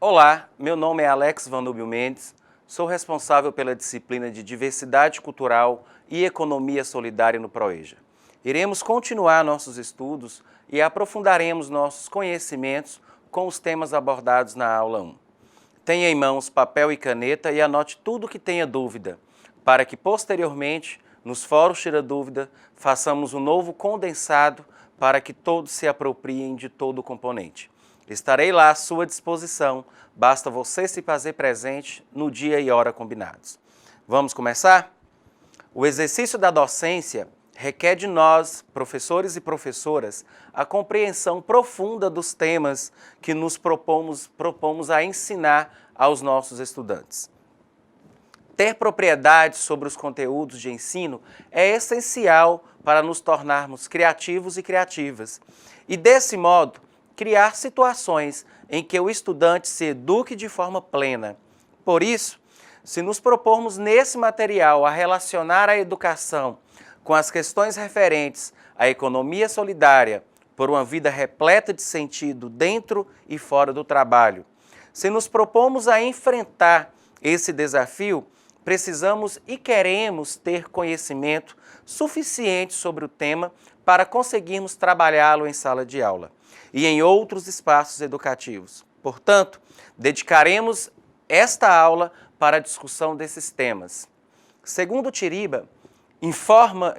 Olá, meu nome é Alex Vanúbio Mendes, sou responsável pela disciplina de Diversidade Cultural e Economia Solidária no ProEja. Iremos continuar nossos estudos e aprofundaremos nossos conhecimentos com os temas abordados na aula 1. Tenha em mãos papel e caneta e anote tudo o que tenha dúvida, para que posteriormente, nos fóruns Tira Dúvida, façamos um novo condensado para que todos se apropriem de todo o componente. Estarei lá à sua disposição, basta você se fazer presente no dia e hora combinados. Vamos começar? O exercício da docência requer de nós, professores e professoras, a compreensão profunda dos temas que nos propomos a ensinar aos nossos estudantes. Ter propriedade sobre os conteúdos de ensino é essencial para nos tornarmos criativos e criativas e, desse modo, criar situações em que o estudante se eduque de forma plena. Por isso, se nos propormos nesse material a relacionar a educação com as questões referentes à economia solidária por uma vida repleta de sentido dentro e fora do trabalho, se nos propomos a enfrentar esse desafio, precisamos e queremos ter conhecimento suficiente sobre o tema para conseguirmos trabalhá-lo em sala de aula e em outros espaços educativos. Portanto, dedicaremos esta aula para a discussão desses temas. Segundo Tiriba, informa-nos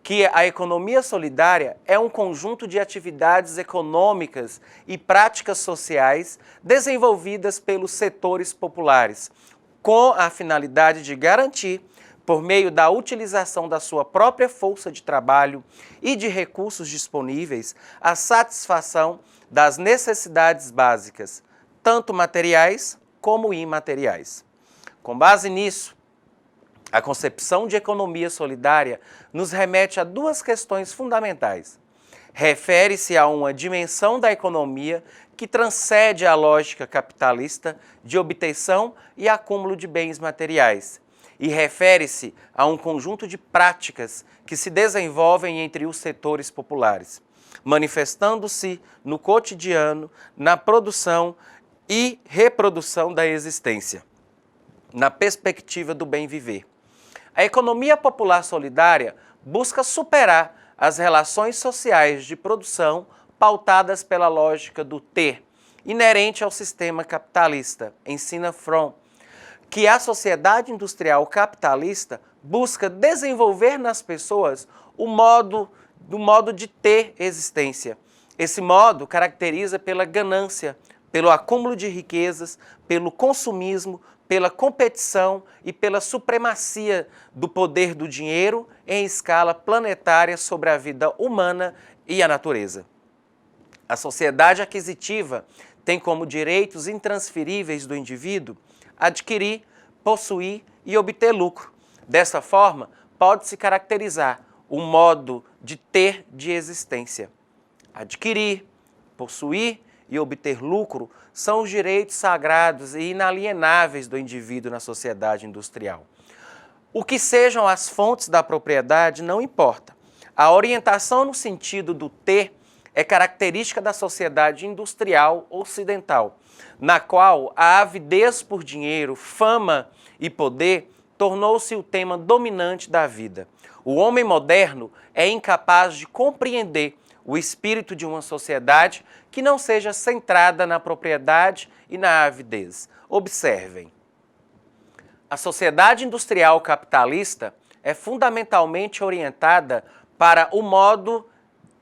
que a economia solidária é um conjunto de atividades econômicas e práticas sociais desenvolvidas pelos setores populares, com a finalidade de garantir, por meio da utilização da sua própria força de trabalho e de recursos disponíveis, a satisfação das necessidades básicas, tanto materiais como imateriais. Com base nisso, a concepção de economia solidária nos remete a duas questões fundamentais. Refere-se a uma dimensão da economia que transcende a lógica capitalista de obtenção e acúmulo de bens materiais, e refere-se a um conjunto de práticas que se desenvolvem entre os setores populares, manifestando-se no cotidiano, na produção e reprodução da existência, na perspectiva do bem viver. A economia popular solidária busca superar as relações sociais de produção pautadas pela lógica do ter, inerente ao sistema capitalista, ensina Fromm, que a sociedade industrial capitalista busca desenvolver nas pessoas o modo de ter existência. Esse modo caracteriza pela ganância, pelo acúmulo de riquezas, pelo consumismo, pela competição e pela supremacia do poder do dinheiro em escala planetária sobre a vida humana e a natureza. A sociedade aquisitiva tem como direitos intransferíveis do indivíduo adquirir, possuir e obter lucro. Dessa forma, pode-se caracterizar o modo de ter de existência. Adquirir, possuir e obter lucro são os direitos sagrados e inalienáveis do indivíduo na sociedade industrial. O que sejam as fontes da propriedade não importa. A orientação no sentido do ter é característica da sociedade industrial ocidental, na qual a avidez por dinheiro, fama e poder tornou-se o tema dominante da vida. O homem moderno é incapaz de compreender o espírito de uma sociedade que não seja centrada na propriedade e na avidez. Observem. A sociedade industrial capitalista é fundamentalmente orientada para o modo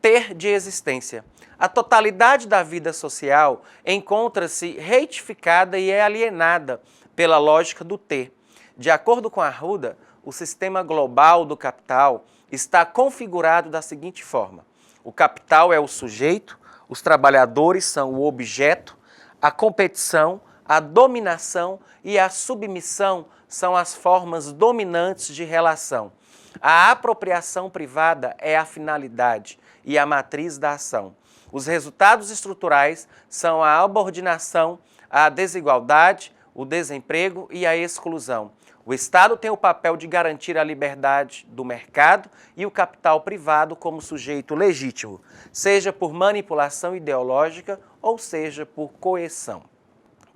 ter de existência. A totalidade da vida social encontra-se retificada e é alienada pela lógica do ter. De acordo com Arruda, o sistema global do capital está configurado da seguinte forma: o capital é o sujeito, os trabalhadores são o objeto, a competição, a dominação e a submissão são as formas dominantes de relação. A apropriação privada é a finalidade e a matriz da ação. Os resultados estruturais são a subordinação, a desigualdade, o desemprego e a exclusão. O Estado tem o papel de garantir a liberdade do mercado e o capital privado como sujeito legítimo, seja por manipulação ideológica ou seja por coerção.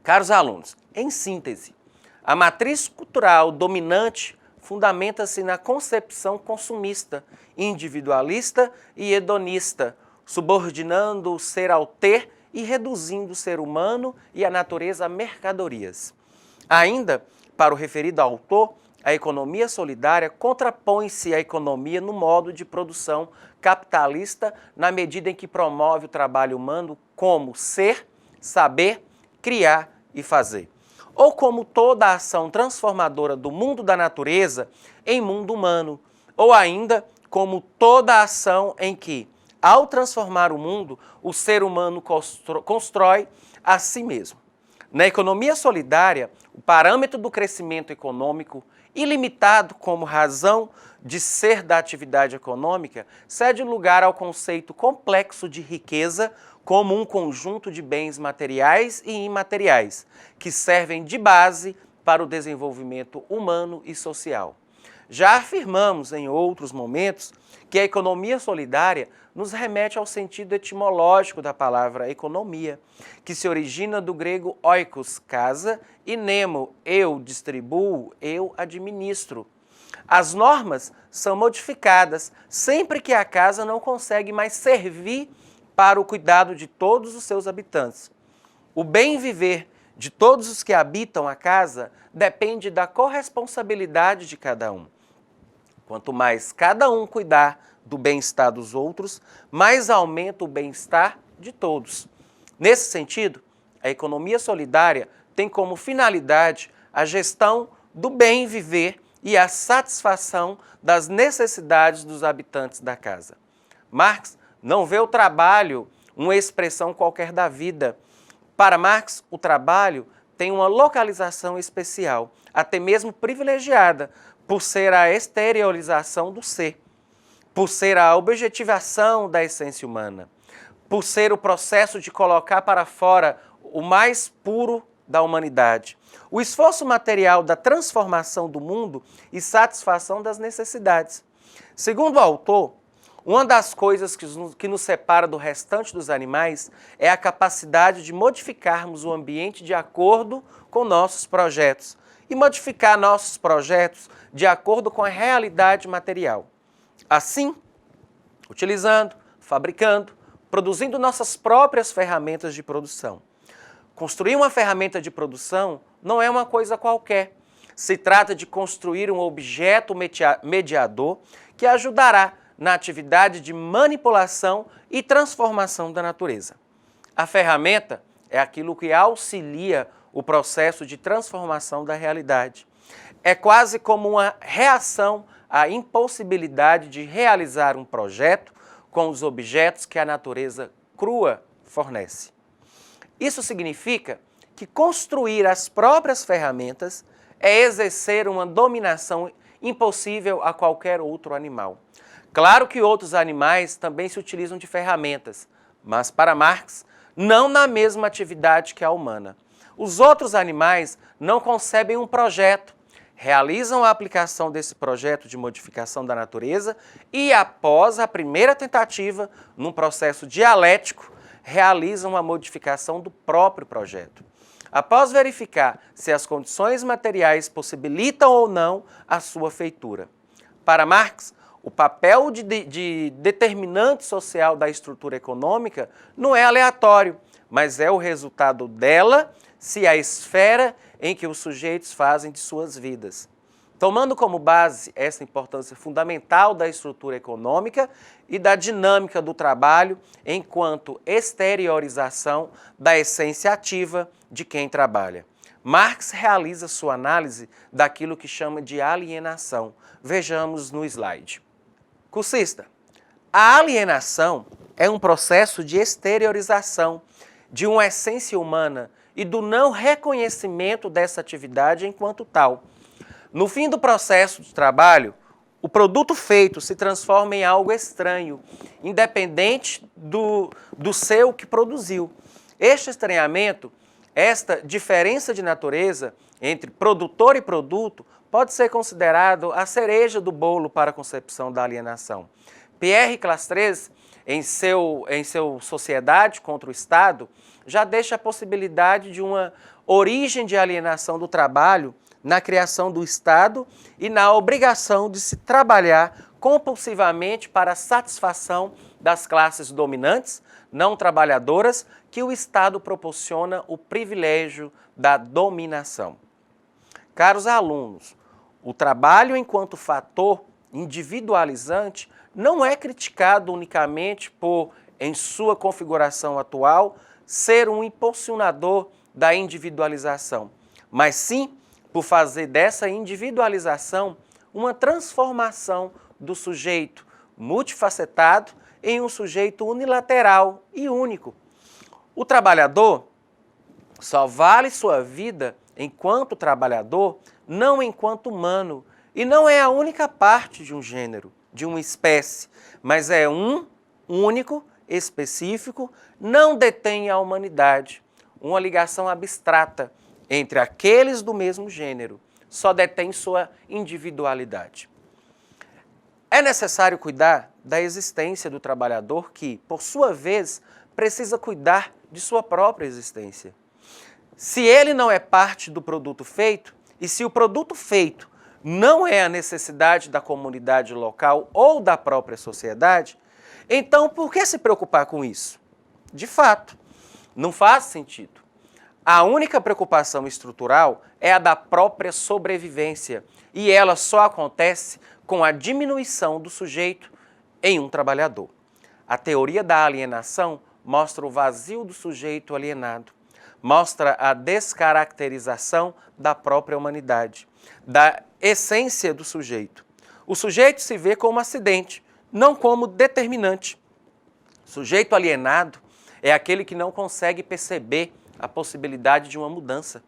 Caros alunos, em síntese, a matriz cultural dominante fundamenta-se na concepção consumista, individualista e hedonista, subordinando o ser ao ter e reduzindo o ser humano e a natureza a mercadorias. Ainda, para o referido autor, a economia solidária contrapõe-se à economia no modo de produção capitalista na medida em que promove o trabalho humano como ser, saber, criar e fazer, ou como toda a ação transformadora do mundo da natureza em mundo humano, ou ainda como toda a ação em que, ao transformar o mundo, o ser humano constrói a si mesmo. Na economia solidária, o parâmetro do crescimento econômico, ilimitado como razão de ser da atividade econômica, cede lugar ao conceito complexo de riqueza como um conjunto de bens materiais e imateriais, que servem de base para o desenvolvimento humano e social. Já afirmamos em outros momentos que a economia solidária nos remete ao sentido etimológico da palavra economia, que se origina do grego oikos, casa, e nemo, eu distribuo, eu administro. As normas são modificadas sempre que a casa não consegue mais servir para o cuidado de todos os seus habitantes. O bem viver de todos os que habitam a casa depende da corresponsabilidade de cada um. Quanto mais cada um cuidar do bem-estar dos outros, mais aumenta o bem-estar de todos. Nesse sentido, a economia solidária tem como finalidade a gestão do bem viver e a satisfação das necessidades dos habitantes da casa. Marx não vê o trabalho uma expressão qualquer da vida. Para Marx, o trabalho tem uma localização especial, até mesmo privilegiada, por ser a exteriorização do ser, por ser a objetivação da essência humana, por ser o processo de colocar para fora o mais puro da humanidade, o esforço material da transformação do mundo e satisfação das necessidades. Segundo o autor, uma das coisas que nos separa do restante dos animais é a capacidade de modificarmos o ambiente de acordo com nossos projetos e modificar nossos projetos de acordo com a realidade material. Assim, utilizando, fabricando, produzindo nossas próprias ferramentas de produção. Construir uma ferramenta de produção não é uma coisa qualquer. Se trata de construir um objeto mediador que ajudará na atividade de manipulação e transformação da natureza. A ferramenta é aquilo que auxilia o processo de transformação da realidade. É quase como uma reação à impossibilidade de realizar um projeto com os objetos que a natureza crua fornece. Isso significa que construir as próprias ferramentas é exercer uma dominação impossível a qualquer outro animal. Claro que outros animais também se utilizam de ferramentas, mas para Marx, não na mesma atividade que a humana. Os outros animais não concebem um projeto, realizam a aplicação desse projeto de modificação da natureza e, após a primeira tentativa, num processo dialético, realizam a modificação do próprio projeto. Após verificar se as condições materiais possibilitam ou não a sua feitura. Para Marx, o papel de determinante social da estrutura econômica não é aleatório, mas é o resultado dela se a esfera em que os sujeitos fazem de suas vidas. Tomando como base essa importância fundamental da estrutura econômica e da dinâmica do trabalho enquanto exteriorização da essência ativa de quem trabalha. Marx realiza sua análise daquilo que chama de alienação. Vejamos no slide. Cursista, a alienação é um processo de exteriorização de uma essência humana e do não reconhecimento dessa atividade enquanto tal. No fim do processo de trabalho, o produto feito se transforma em algo estranho, independente do seu que produziu. Este estranhamento, esta diferença de natureza entre produtor e produto, pode ser considerado a cereja do bolo para a concepção da alienação. Pierre Clastres, em seu Sociedade contra o Estado, já deixa a possibilidade de uma origem de alienação do trabalho na criação do Estado e na obrigação de se trabalhar compulsivamente para a satisfação das classes dominantes, não trabalhadoras, que o Estado proporciona o privilégio da dominação. Caros alunos, o trabalho enquanto fator individualizante não é criticado unicamente por, em sua configuração atual, ser um impulsionador da individualização, mas sim por fazer dessa individualização uma transformação do sujeito multifacetado em um sujeito unilateral e único. O trabalhador só vale sua vida enquanto trabalhador, não enquanto humano, e não é a única parte de um gênero, de uma espécie, mas é um único, específico, não detém a humanidade, uma ligação abstrata entre aqueles do mesmo gênero, só detém sua individualidade. É necessário cuidar da existência do trabalhador que, por sua vez, precisa cuidar de sua própria existência. Se ele não é parte do produto feito, e se o produto feito não é a necessidade da comunidade local ou da própria sociedade, então por que se preocupar com isso? De fato, não faz sentido. A única preocupação estrutural é a da própria sobrevivência, e ela só acontece com a diminuição do sujeito em um trabalhador. A teoria da alienação mostra o vazio do sujeito alienado, mostra a descaracterização da própria humanidade, da essência do sujeito. O sujeito se vê como acidente, não como determinante. O sujeito alienado é aquele que não consegue perceber a possibilidade de uma mudança.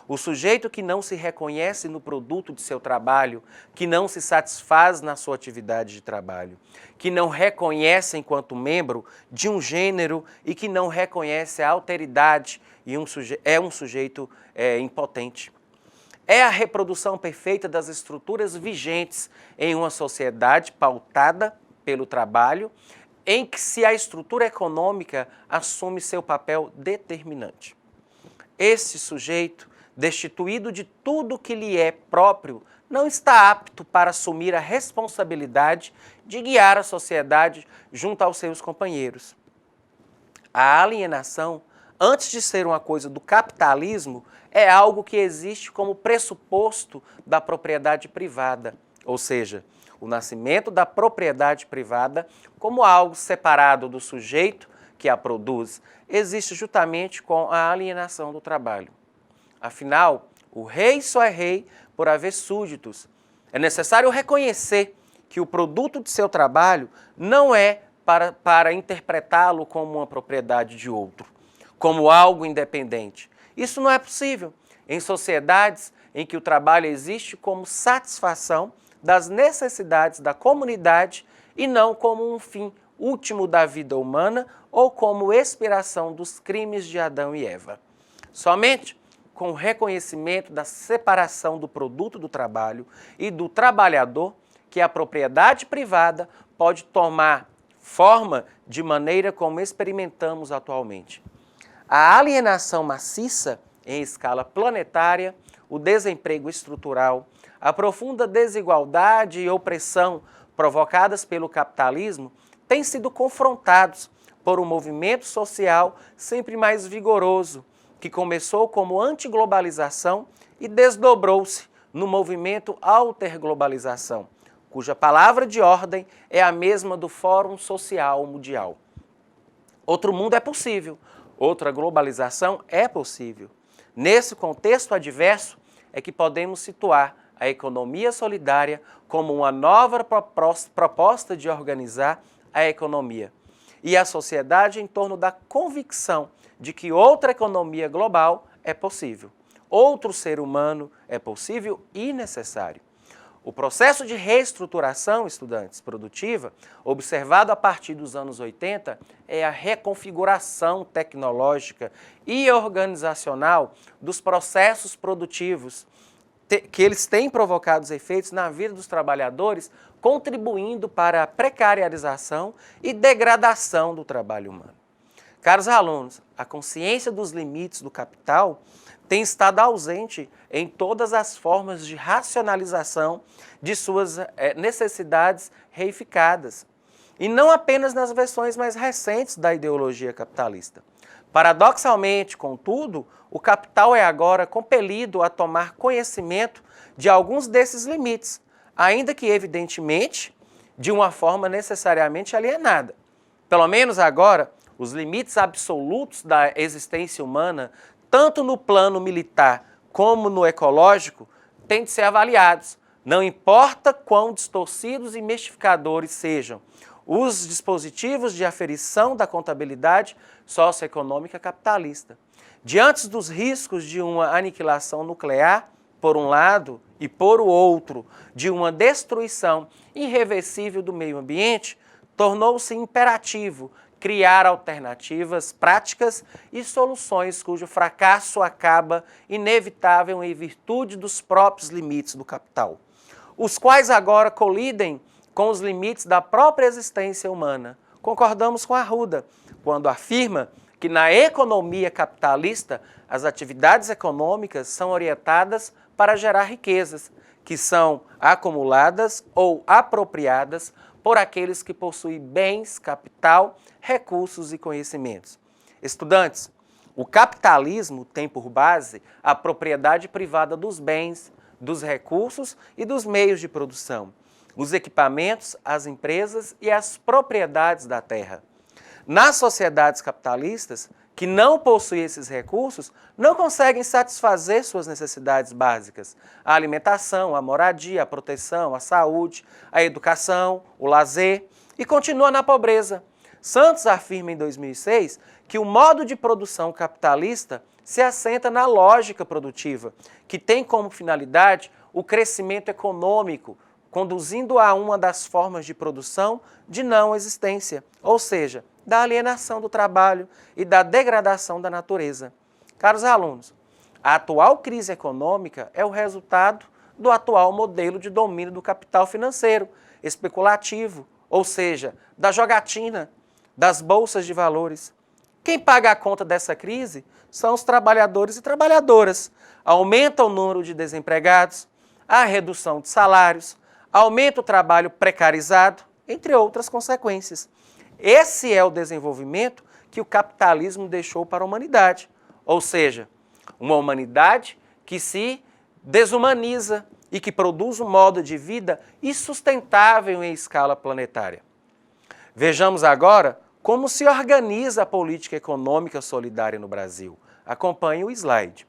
O sujeito que não se reconhece no produto de seu trabalho, que não se satisfaz na sua atividade de trabalho, que não reconhece enquanto membro de um gênero e que não reconhece a alteridade e é um sujeito impotente. É a reprodução perfeita das estruturas vigentes em uma sociedade pautada pelo trabalho, em que se a estrutura econômica assume seu papel determinante. Esse sujeito, destituído de tudo que lhe é próprio, não está apto para assumir a responsabilidade de guiar a sociedade junto aos seus companheiros. A alienação, antes de ser uma coisa do capitalismo, é algo que existe como pressuposto da propriedade privada, ou seja, o nascimento da propriedade privada como algo separado do sujeito que a produz, existe justamente com a alienação do trabalho. Afinal, o rei só é rei por haver súditos. É necessário reconhecer que o produto de seu trabalho não é para interpretá-lo como uma propriedade de outro, como algo independente. Isso não é possível em sociedades em que o trabalho existe como satisfação das necessidades da comunidade e não como um fim último da vida humana ou como expiração dos crimes de Adão e Eva. Somente com o reconhecimento da separação do produto do trabalho e do trabalhador que a propriedade privada pode tomar forma de maneira como experimentamos atualmente. A alienação maciça em escala planetária, o desemprego estrutural, a profunda desigualdade e opressão provocadas pelo capitalismo têm sido confrontados por um movimento social sempre mais vigoroso, que começou como antiglobalização e desdobrou-se no movimento alterglobalização, cuja palavra de ordem é a mesma do Fórum Social Mundial. Outro mundo é possível, outra globalização é possível. Nesse contexto adverso é que podemos situar a economia solidária como uma nova proposta de organizar a economia e a sociedade em torno da convicção de que outra economia global é possível, outro ser humano é possível e necessário. O processo de reestruturação, estudantes, produtiva, observado a partir dos anos 80, é a reconfiguração tecnológica e organizacional dos processos produtivos, que eles têm provocado os efeitos na vida dos trabalhadores, contribuindo para a precarização e degradação do trabalho humano. Caros alunos, a consciência dos limites do capital tem estado ausente em todas as formas de racionalização de suas necessidades reificadas, e não apenas nas versões mais recentes da ideologia capitalista. Paradoxalmente, contudo, o capital é agora compelido a tomar conhecimento de alguns desses limites, ainda que, evidentemente, de uma forma necessariamente alienada. Pelo menos agora, os limites absolutos da existência humana, tanto no plano militar como no ecológico, têm de ser avaliados. Não importa quão distorcidos e mistificadores sejam os dispositivos de aferição da contabilidade socioeconômica capitalista. Diante dos riscos de uma aniquilação nuclear, por um lado, e por o outro, de uma destruição irreversível do meio ambiente, tornou-se imperativo criar alternativas práticas e soluções cujo fracasso acaba inevitável em virtude dos próprios limites do capital, os quais agora colidem com os limites da própria existência humana. Concordamos com Arruda, quando afirma que na economia capitalista as atividades econômicas são orientadas para gerar riquezas, que são acumuladas ou apropriadas por aqueles que possuem bens, capital, recursos e conhecimentos. Estudantes, o capitalismo tem por base a propriedade privada dos bens, dos recursos e dos meios de produção, os equipamentos, as empresas e as propriedades da terra. Nas sociedades capitalistas, que não possuem esses recursos, não conseguem satisfazer suas necessidades básicas: a alimentação, a moradia, a proteção, a saúde, a educação, o lazer, e continuam na pobreza. Santos afirma em 2006 que o modo de produção capitalista se assenta na lógica produtiva, que tem como finalidade o crescimento econômico, conduzindo a uma das formas de produção de não existência, ou seja, da alienação do trabalho e da degradação da natureza. Caros alunos, a atual crise econômica é o resultado do atual modelo de domínio do capital financeiro, especulativo, ou seja, da jogatina, das bolsas de valores. Quem paga a conta dessa crise são os trabalhadores e trabalhadoras. Aumenta o número de desempregados, a redução de salários, aumenta o trabalho precarizado, entre outras consequências. Esse é o desenvolvimento que o capitalismo deixou para a humanidade, ou seja, uma humanidade que se desumaniza e que produz um modo de vida insustentável em escala planetária. Vejamos agora como se organiza a política econômica solidária no Brasil. Acompanhe o slide.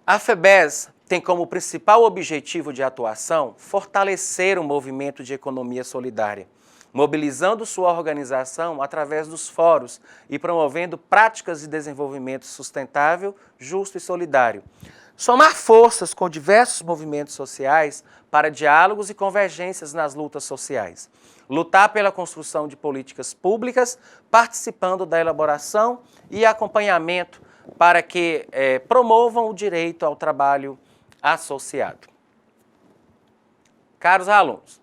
A FEBES tem como principal objetivo de atuação fortalecer o movimento de economia solidária, mobilizando sua organização através dos fóruns e promovendo práticas de desenvolvimento sustentável, justo e solidário. Somar forças com diversos movimentos sociais para diálogos e convergências nas lutas sociais. Lutar pela construção de políticas públicas, participando da elaboração e acompanhamento para que promovam o direito ao trabalho associado. Caros alunos,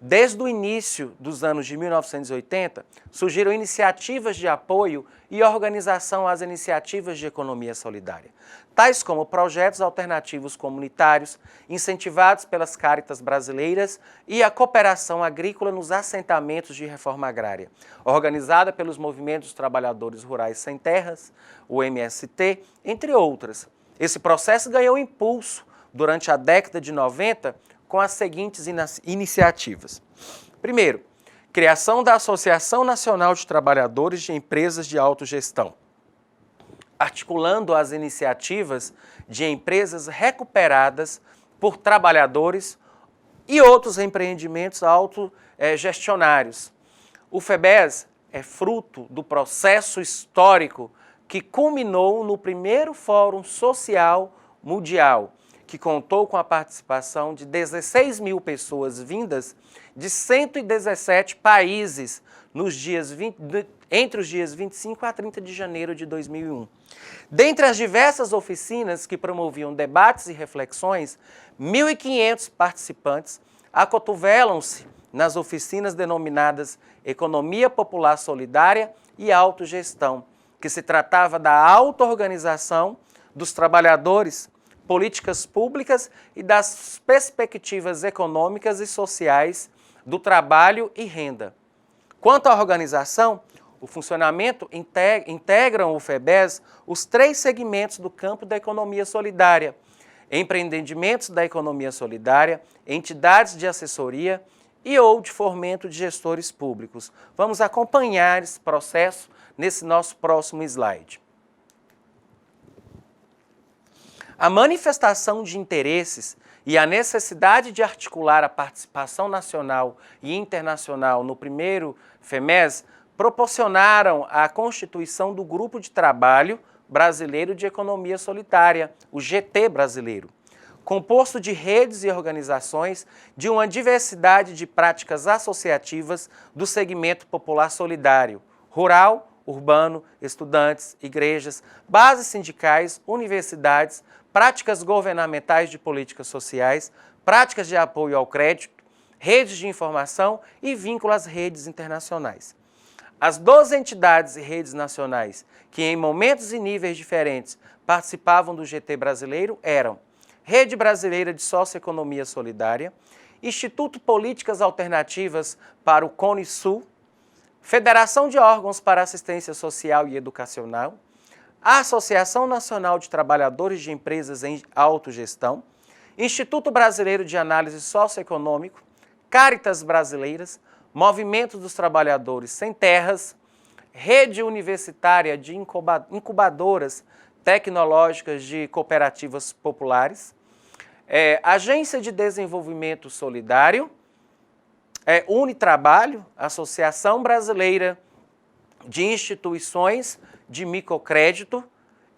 desde o início dos anos de 1980, surgiram iniciativas de apoio e organização às iniciativas de economia solidária, tais como projetos alternativos comunitários, incentivados pelas Cáritas brasileiras, e a cooperação agrícola nos assentamentos de reforma agrária, organizada pelos movimentos dos trabalhadores rurais sem terras, o MST, entre outras. Esse processo ganhou impulso durante a década de 90 com as seguintes iniciativas. Primeiro, criação da Associação Nacional de Trabalhadores de Empresas de Autogestão, articulando as iniciativas de empresas recuperadas por trabalhadores e outros empreendimentos autogestionários. O FEBES é fruto do processo histórico que culminou no primeiro Fórum Social Mundial, que contou com a participação de 16 mil pessoas vindas de 117 países entre os dias 25 a 30 de janeiro de 2001. Dentre as diversas oficinas que promoviam debates e reflexões, 1.500 participantes acotovelam-se nas oficinas denominadas Economia Popular Solidária e Autogestão, que se tratava da auto-organização dos trabalhadores, políticas públicas e das perspectivas econômicas e sociais do trabalho e renda. Quanto à organização, o funcionamento integram o FEBES os 3 segmentos do campo da economia solidária: empreendimentos da economia solidária, entidades de assessoria e ou de fomento de gestores públicos. Vamos acompanhar esse processo nesse nosso próximo slide. A manifestação de interesses e a necessidade de articular a participação nacional e internacional no primeiro FEMES proporcionaram a constituição do Grupo de Trabalho Brasileiro de Economia Solidária, o GT brasileiro, composto de redes e organizações de uma diversidade de práticas associativas do segmento popular solidário, rural, urbano, estudantes, igrejas, bases sindicais, universidades, práticas governamentais de políticas sociais, práticas de apoio ao crédito, redes de informação e vínculo às redes internacionais. As 12 entidades e redes nacionais que em momentos e níveis diferentes participavam do GT brasileiro eram Rede Brasileira de Socioeconomia Solidária, Instituto Políticas Alternativas para o Cone Sul, Federação de Órgãos para Assistência Social e Educacional, a Associação Nacional de Trabalhadores de Empresas em Autogestão, Instituto Brasileiro de Análise Socioeconômico, Cáritas Brasileiras, Movimento dos Trabalhadores Sem Terras, Rede Universitária de Incubadoras Tecnológicas de Cooperativas Populares, Agência de Desenvolvimento Solidário, Unitrabalho, Associação Brasileira de Instituições de Microcrédito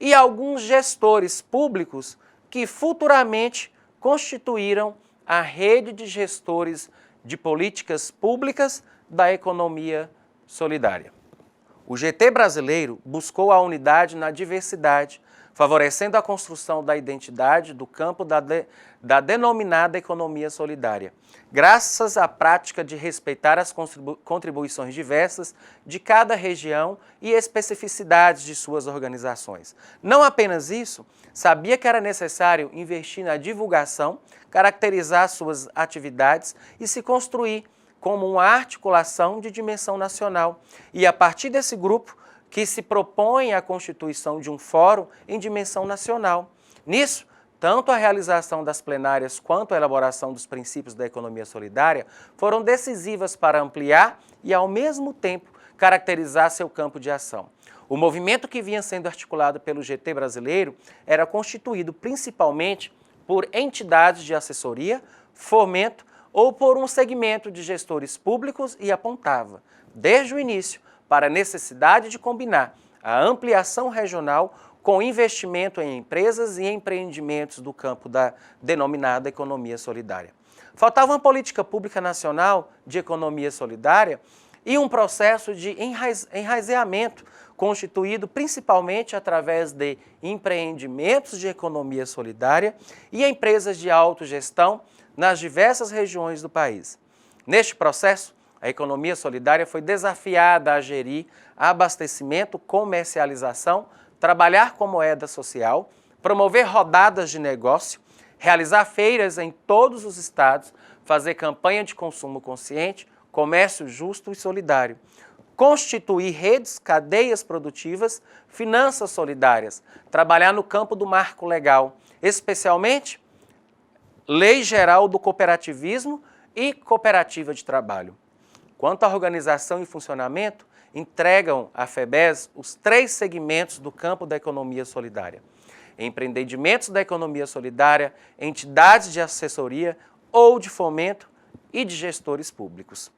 e alguns gestores públicos que futuramente constituíram a rede de gestores de políticas públicas da economia solidária. O GT brasileiro buscou a unidade na diversidade, favorecendo a construção da identidade do campo da denominada economia solidária, graças à prática de respeitar as contribuições diversas de cada região e especificidades de suas organizações. Não apenas isso, sabia que era necessário investir na divulgação, caracterizar suas atividades e se construir como uma articulação de dimensão nacional. E a partir desse grupo que se propõe a constituição de um fórum em dimensão nacional. Nisso, tanto a realização das plenárias quanto a elaboração dos princípios da economia solidária foram decisivas para ampliar e, ao mesmo tempo, caracterizar seu campo de ação. O movimento que vinha sendo articulado pelo GT brasileiro era constituído principalmente por entidades de assessoria, fomento ou por um segmento de gestores públicos e apontava, desde o início, para a necessidade de combinar a ampliação regional com investimento em empresas e empreendimentos do campo da denominada economia solidária. Faltava uma política pública nacional de economia solidária e um processo de enraizamento constituído principalmente através de empreendimentos de economia solidária e empresas de autogestão nas diversas regiões do país. Neste processo, a economia solidária foi desafiada a gerir abastecimento, comercialização, trabalhar com moeda social, promover rodadas de negócio, realizar feiras em todos os estados, fazer campanha de consumo consciente, comércio justo e solidário, constituir redes, cadeias produtivas, finanças solidárias, trabalhar no campo do marco legal, especialmente Lei Geral do Cooperativismo e Cooperativa de Trabalho. Quanto à organização e funcionamento, entregam à FEBES os 3 segmentos do campo da economia solidária: empreendimentos da economia solidária, entidades de assessoria ou de fomento e de gestores públicos.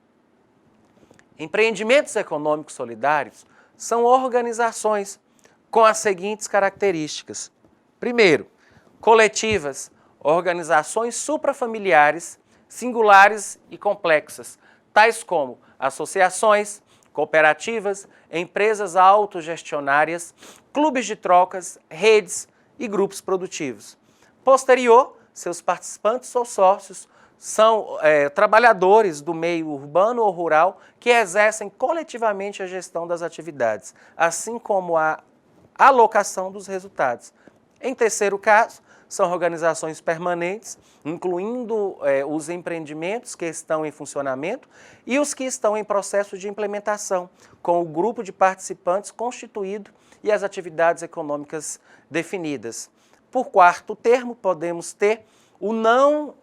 Empreendimentos econômicos solidários são organizações com as seguintes características. Primeiro, coletivas, organizações suprafamiliares, singulares e complexas, tais como associações, cooperativas, empresas autogestionárias, clubes de trocas, redes e grupos produtivos. Posterior, seus participantes ou sócios são trabalhadores do meio urbano ou rural que exercem coletivamente a gestão das atividades, assim como a alocação dos resultados. Em terceiro caso, são organizações permanentes, incluindo os empreendimentos que estão em funcionamento e os que estão em processo de implementação, com o grupo de participantes constituído e as atividades econômicas definidas. Por quarto termo, podemos ter ou não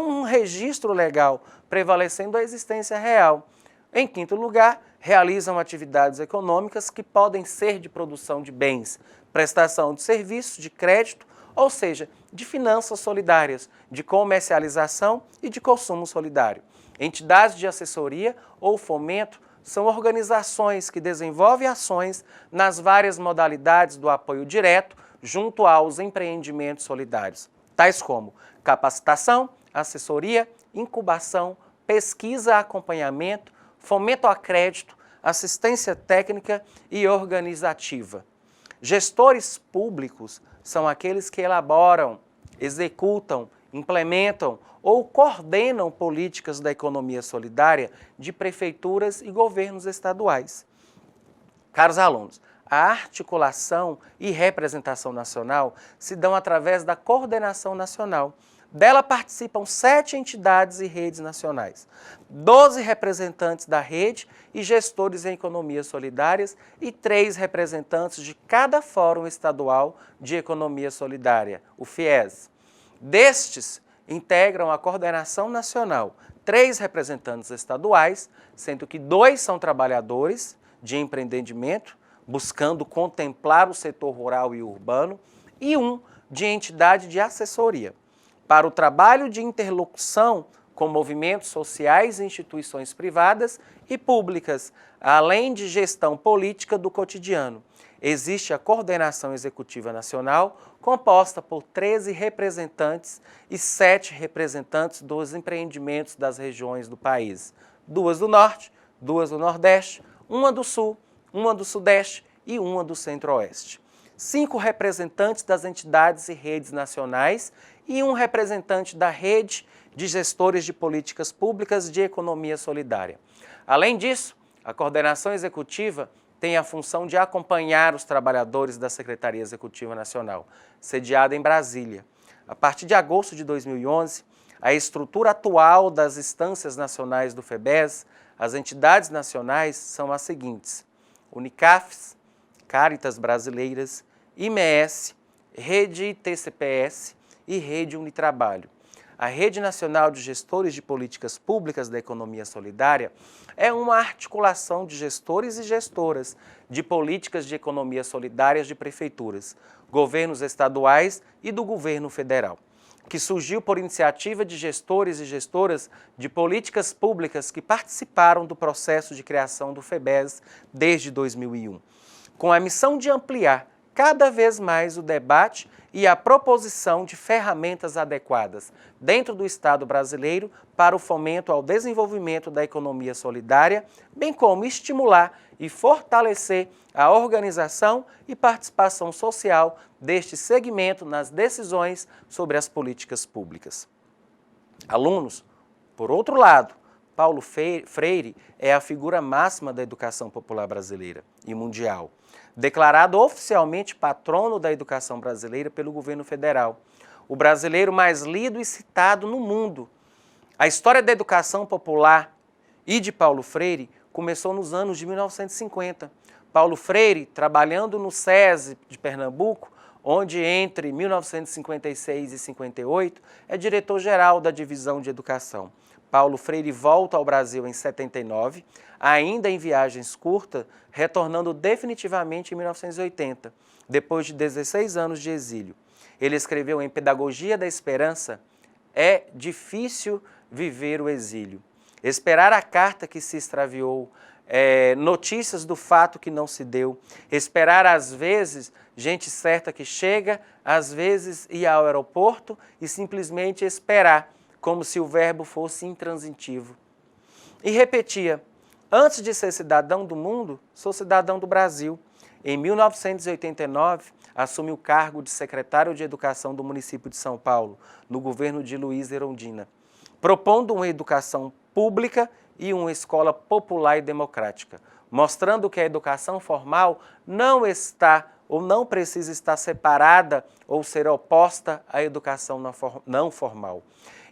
um registro legal, prevalecendo a existência real. Em quinto lugar, realizam atividades econômicas que podem ser de produção de bens, prestação de serviços, de crédito, ou seja, de finanças solidárias, de comercialização e de consumo solidário. Entidades de assessoria ou fomento são organizações que desenvolvem ações nas várias modalidades do apoio direto junto aos empreendimentos solidários, tais como capacitação, assessoria, incubação, pesquisa, acompanhamento, fomento a crédito, assistência técnica e organizativa. Gestores públicos são aqueles que elaboram, executam, implementam ou coordenam políticas da economia solidária de prefeituras e governos estaduais. Caros alunos, a articulação e representação nacional se dão através da coordenação nacional. Dela participam 7 entidades e redes nacionais, 12 representantes da rede e gestores em economias solidárias e 3 representantes de cada Fórum Estadual de Economia Solidária, o FIES. Destes, integram a coordenação nacional 3 representantes estaduais, sendo que 2 são trabalhadores de empreendimento, buscando contemplar o setor rural e urbano, e 1 de entidade de assessoria, para o trabalho de interlocução com movimentos sociais e instituições privadas e públicas, além de gestão política do cotidiano. Existe a Coordenação Executiva Nacional, composta por 13 representantes e 7 representantes dos empreendimentos das regiões do país. 2 do Norte, 2 do Nordeste, 1 do Sul, 1 do Sudeste e 1 do Centro-Oeste. 5 representantes das entidades e redes nacionais e 1 representante da rede de gestores de políticas públicas de economia solidária. Além disso, a coordenação executiva tem a função de acompanhar os trabalhadores da Secretaria Executiva Nacional, sediada em Brasília. A partir de agosto de 2011, a estrutura atual das instâncias nacionais do FEBES, as entidades nacionais são as seguintes: Unicafes, Cáritas Brasileiras, IMES, Rede TCPS e Rede Unitrabalho. A Rede Nacional de Gestores de Políticas Públicas da Economia Solidária é uma articulação de gestores e gestoras de políticas de economia solidárias de prefeituras, governos estaduais e do governo federal, que surgiu por iniciativa de gestores e gestoras de políticas públicas que participaram do processo de criação do FEBES desde 2001, com a missão de ampliar cada vez mais o debate e a proposição de ferramentas adequadas dentro do Estado brasileiro para o fomento ao desenvolvimento da economia solidária, bem como estimular e fortalecer a organização e participação social deste segmento nas decisões sobre as políticas públicas. Alunos, por outro lado, Paulo Freire é a figura máxima da educação popular brasileira e mundial, declarado oficialmente patrono da educação brasileira pelo governo federal, o brasileiro mais lido e citado no mundo. A história da educação popular e de Paulo Freire começou nos anos de 1950. Paulo Freire, trabalhando no SESI de Pernambuco, onde entre 1956 e 58 é diretor-geral da Divisão de Educação. Paulo Freire volta ao Brasil em 79, ainda em viagens curtas, retornando definitivamente em 1980, depois de 16 anos de exílio. Ele escreveu em Pedagogia da Esperança: "É difícil viver o exílio. Esperar a carta que se extraviou notícias do fato que não se deu, esperar às vezes gente certa que chega, às vezes ir ao aeroporto e simplesmente esperar, como se o verbo fosse intransitivo. E repetia: antes de ser cidadão do mundo, sou cidadão do Brasil. Em 1989, assume o cargo de secretário de Educação do município de São Paulo, no governo de Luiz Erundina, propondo uma educação pública e uma escola popular e democrática, mostrando que a educação formal não está ou não precisa estar separada ou ser oposta à educação não formal.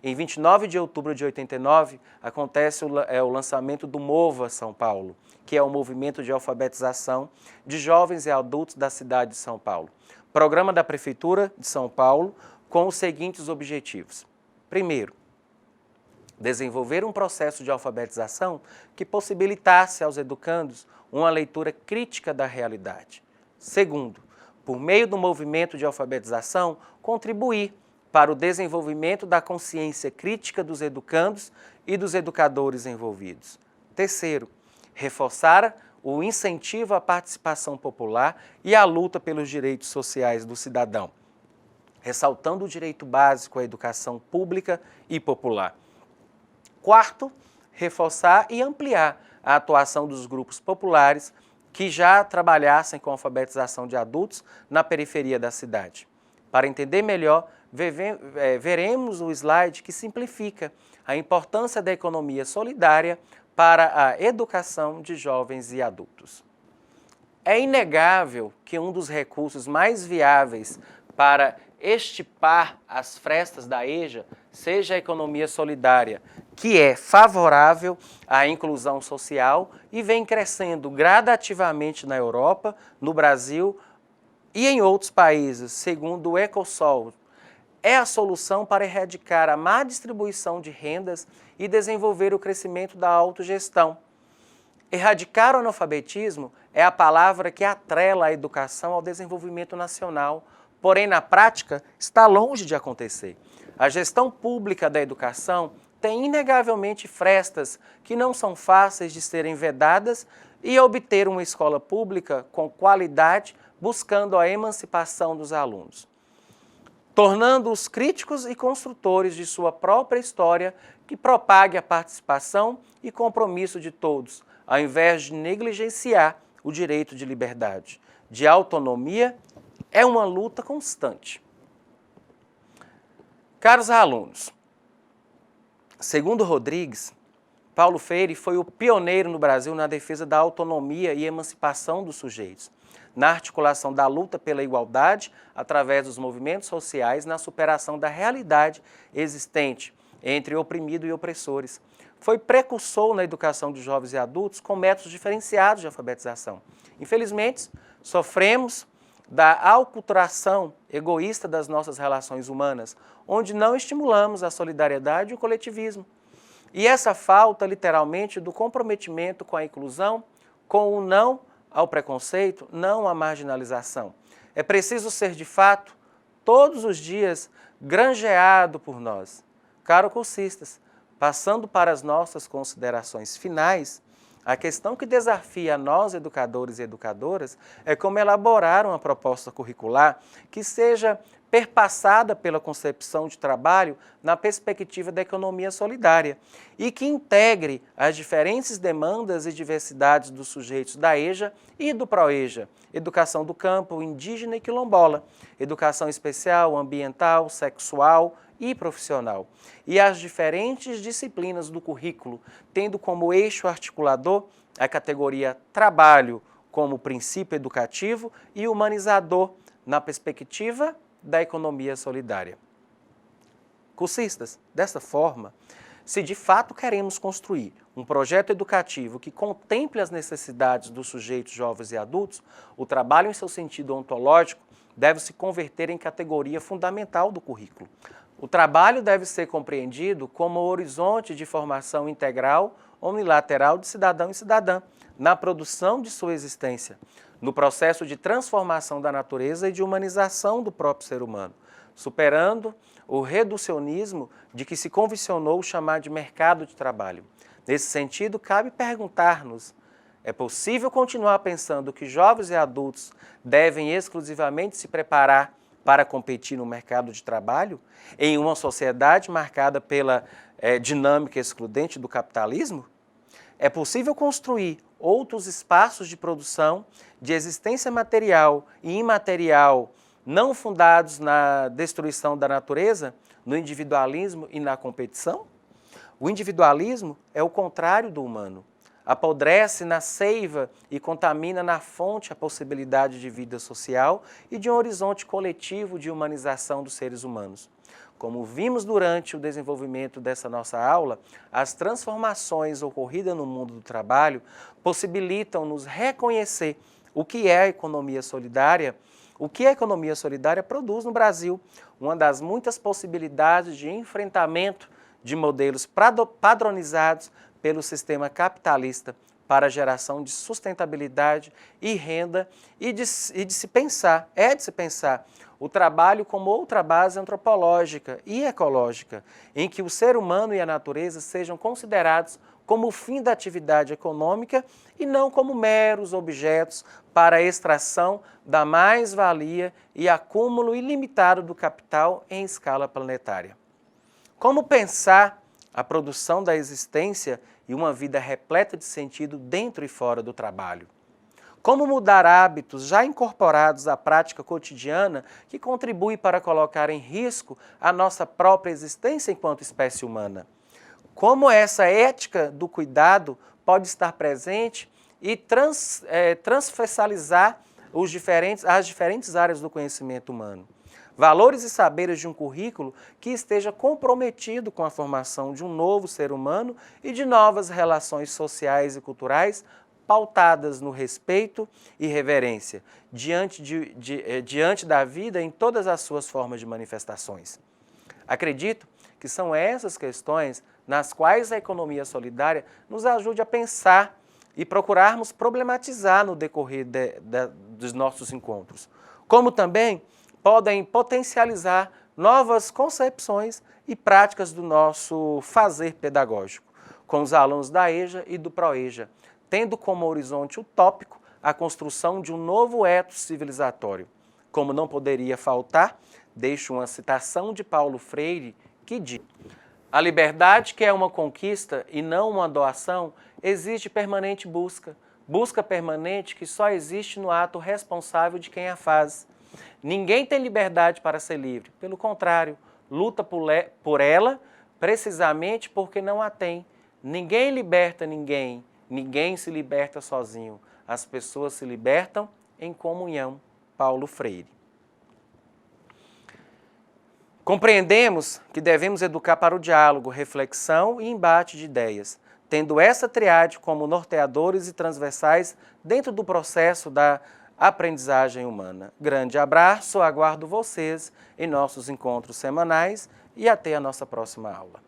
Em 29 de outubro de 89, acontece o lançamento do MOVA São Paulo, que é o movimento de alfabetização de jovens e adultos da cidade de São Paulo. Programa da Prefeitura de São Paulo com os seguintes objetivos. Primeiro, desenvolver um processo de alfabetização que possibilitasse aos educandos uma leitura crítica da realidade. Segundo, por meio do movimento de alfabetização, contribuir para o desenvolvimento da consciência crítica dos educandos e dos educadores envolvidos. Terceiro, reforçar o incentivo à participação popular e à luta pelos direitos sociais do cidadão, ressaltando o direito básico à educação pública e popular. Quarto, reforçar e ampliar a atuação dos grupos populares que já trabalhassem com alfabetização de adultos na periferia da cidade. Para entender melhor, veremos o slide que simplifica a importância da economia solidária para a educação de jovens e adultos. É inegável que um dos recursos mais viáveis para extirpar as frestas da EJA seja a economia solidária, que é favorável à inclusão social e vem crescendo gradativamente na Europa, no Brasil e em outros países, segundo o Ecosol. É a solução para erradicar a má distribuição de rendas e desenvolver o crescimento da autogestão. Erradicar o analfabetismo é a palavra que atrela a educação ao desenvolvimento nacional, porém, na prática, está longe de acontecer. A gestão pública da educação tem inegavelmente frestas que não são fáceis de serem vedadas e obter uma escola pública com qualidade, buscando a emancipação dos alunos, tornando-os críticos e construtores de sua própria história que propague a participação e compromisso de todos, ao invés de negligenciar o direito de liberdade, de autonomia. É uma luta constante. Caros alunos, segundo Rodrigues, Paulo Freire foi o pioneiro no Brasil na defesa da autonomia e emancipação dos sujeitos, na articulação da luta pela igualdade através dos movimentos sociais, na superação da realidade existente entre oprimido e opressores. Foi precursor na educação de jovens e adultos com métodos diferenciados de alfabetização. Infelizmente, sofremos da aculturação egoísta das nossas relações humanas, onde não estimulamos a solidariedade e o coletivismo. E essa falta, literalmente, do comprometimento com a inclusão, com o não ao preconceito, não à marginalização. É preciso ser, de fato, todos os dias, granjeado por nós. Caros cursistas, passando para as nossas considerações finais, a questão que desafia a nós, educadores e educadoras, é como elaborar uma proposta curricular que seja perpassada pela concepção de trabalho na perspectiva da economia solidária e que integre as diferentes demandas e diversidades dos sujeitos da EJA e do PROEJA, educação do campo, indígena e quilombola, educação especial, ambiental, sexual e profissional, e as diferentes disciplinas do currículo, tendo como eixo articulador a categoria trabalho como princípio educativo e humanizador na perspectiva da economia solidária. Cursistas, dessa forma, se de fato queremos construir um projeto educativo que contemple as necessidades dos sujeitos jovens e adultos, o trabalho em seu sentido ontológico deve se converter em categoria fundamental do currículo. O trabalho deve ser compreendido como horizonte de formação integral, unilateral de cidadão e cidadã, na produção de sua existência, no processo de transformação da natureza e de humanização do próprio ser humano, superando o reducionismo de que se convencionou chamar de mercado de trabalho. Nesse sentido, cabe perguntar-nos, É possível continuar pensando que jovens e adultos devem exclusivamente se preparar para competir no mercado de trabalho em uma sociedade marcada pela dinâmica excludente do capitalismo? É possível construir outros espaços de produção de existência material e imaterial não fundados na destruição da natureza, no individualismo e na competição? O individualismo é o contrário do humano. Apodrece na seiva e contamina na fonte a possibilidade de vida social e de um horizonte coletivo de humanização dos seres humanos. Como vimos durante o desenvolvimento dessa nossa aula, as transformações ocorridas no mundo do trabalho possibilitam-nos reconhecer o que é a economia solidária, o que a economia solidária produz no Brasil, uma das muitas possibilidades de enfrentamento de modelos padronizados pelo sistema capitalista para a geração de sustentabilidade e renda e de se pensar o trabalho como outra base antropológica e ecológica, em que o ser humano e a natureza sejam considerados como o fim da atividade econômica e não como meros objetos para a extração da mais-valia e acúmulo ilimitado do capital em escala planetária. Como pensar a produção da existência e uma vida repleta de sentido dentro e fora do trabalho? Como mudar hábitos já incorporados à prática cotidiana que contribui para colocar em risco a nossa própria existência enquanto espécie humana? Como essa ética do cuidado pode estar presente e transversalizar as diferentes áreas do conhecimento humano? Valores e saberes de um currículo que esteja comprometido com a formação de um novo ser humano e de novas relações sociais e culturais pautadas no respeito e reverência diante da vida em todas as suas formas de manifestações. Acredito que são essas questões nas quais a economia solidária nos ajude a pensar e procurarmos problematizar no decorrer dos nossos encontros, como também podem potencializar novas concepções e práticas do nosso fazer pedagógico, com os alunos da EJA e do PROEJA, tendo como horizonte utópico a construção de um novo ethos civilizatório. Como não poderia faltar, deixo uma citação de Paulo Freire que diz: a liberdade, que é uma conquista e não uma doação, exige permanente busca permanente que só existe no ato responsável de quem a faz. Ninguém tem liberdade para ser livre, pelo contrário, luta por ela precisamente porque não a tem. Ninguém liberta ninguém, ninguém se liberta sozinho. As pessoas se libertam em comunhão. Paulo Freire. Compreendemos que devemos educar para o diálogo, reflexão e embate de ideias, tendo essa triade como norteadores e transversais dentro do processo da aprendizagem humana. Grande abraço, aguardo vocês em nossos encontros semanais e até a nossa próxima aula.